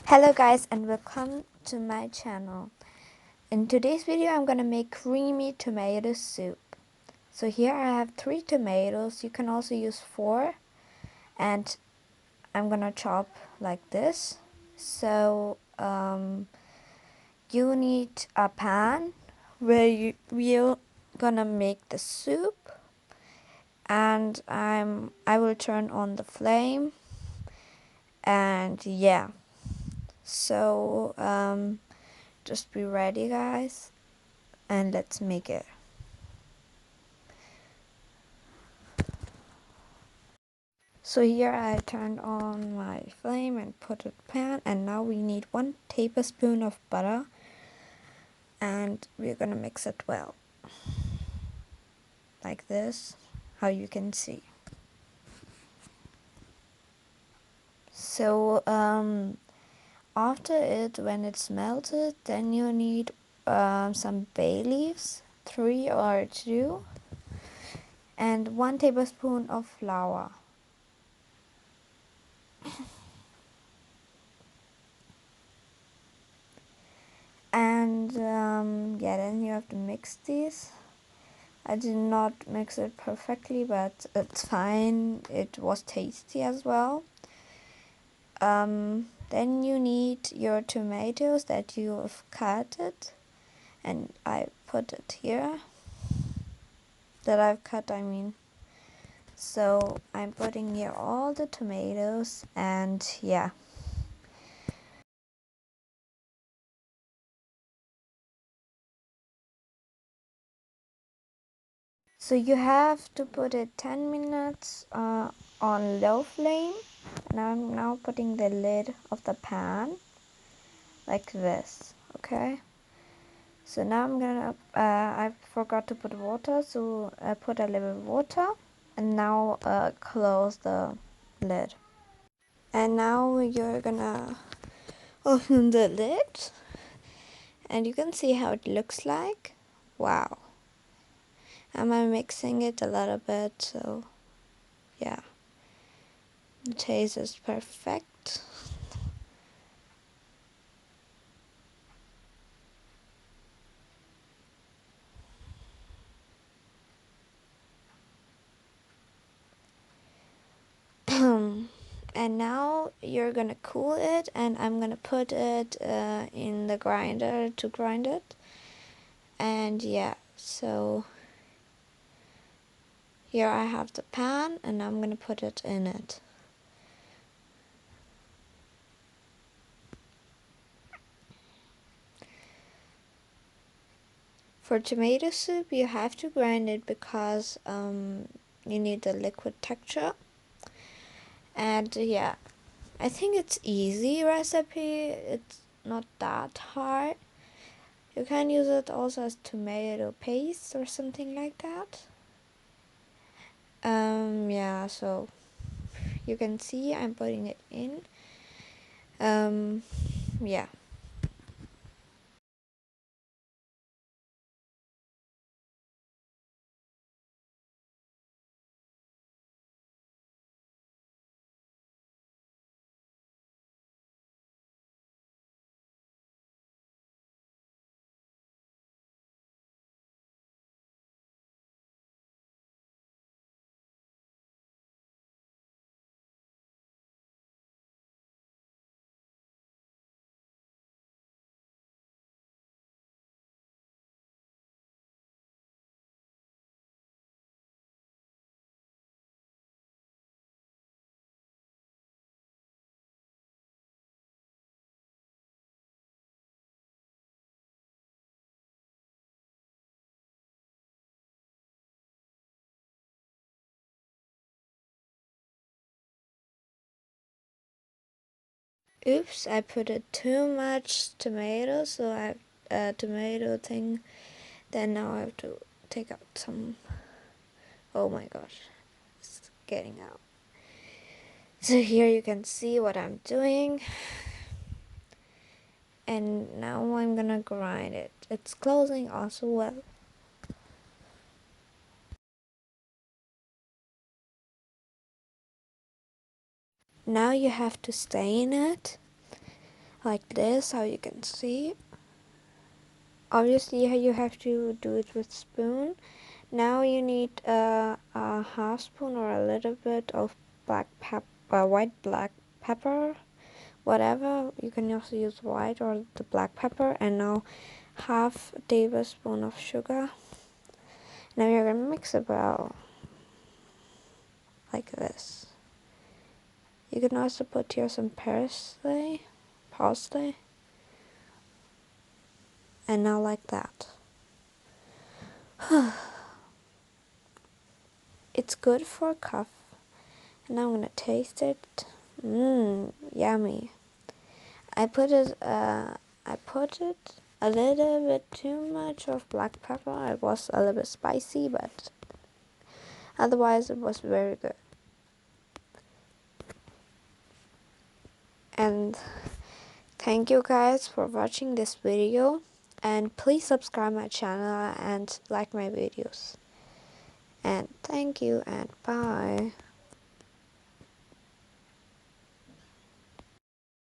Hello guys and welcome to my channel. In today's video I'm gonna make creamy tomato soup. So here I have 3 tomatoes. You can also use 4, and I'm gonna chop like this. So you need a pan where we're gonna make the soup, and I will turn on the flame, and yeah. So just be ready guys, and let's make it. So here I turned on my flame and put it pan, and now we need 1 tablespoon of butter, and we're gonna mix it well like this, how you can see. So after it, when it's melted, then you need some bay leaves, 3 or 2, and 1 tablespoon of flour. And yeah, then you have to mix these. I did not mix it perfectly, but it's fine. It was tasty as well. Then you need your tomatoes that you have cut it, and I put it here. That I've cut, I mean. So I'm putting here all the tomatoes, and yeah. So you have to put it 10 minutes on low flame. And I'm now putting the lid of the pan like this, okay? So now I'm gonna, I forgot to put water, so I put a little water, and now close the lid. And now you're gonna open the lid, and you can see how it looks like. Wow. And I'm mixing it a little bit, so yeah. The taste is perfect. And now you're gonna cool it, and I'm gonna put it in the grinder to grind it. And yeah, so here I have the pan, and I'm gonna put it in it. For tomato soup, you have to grind it because you need the liquid texture. And yeah, I think it's easy recipe. It's not that hard. You can use it also as tomato paste or something like that. Yeah, so you can see I'm putting it in. Yeah. Oops, I put too much tomato, so I have a tomato thing. Then now I have to take out some. Oh my gosh, it's getting out. So here you can see what I'm doing. And now I'm gonna grind it. It's closing also well. Now you have to stain it. like this, how you can see. Obviously you have to do it with spoon. Now you need a half spoon or a little bit of white black pepper, whatever. You can also use white or the black pepper. And now half a tablespoon of sugar. Now you're gonna mix it well, like this. You can also put here some parsley, and now like that. It's good for a cough. And now I'm gonna taste it. Yummy. I put it a little bit too much of black pepper. It was a little bit spicy, but otherwise it was very good. And thank you guys for watching this video, and please subscribe my channel and like my videos. And thank you and bye.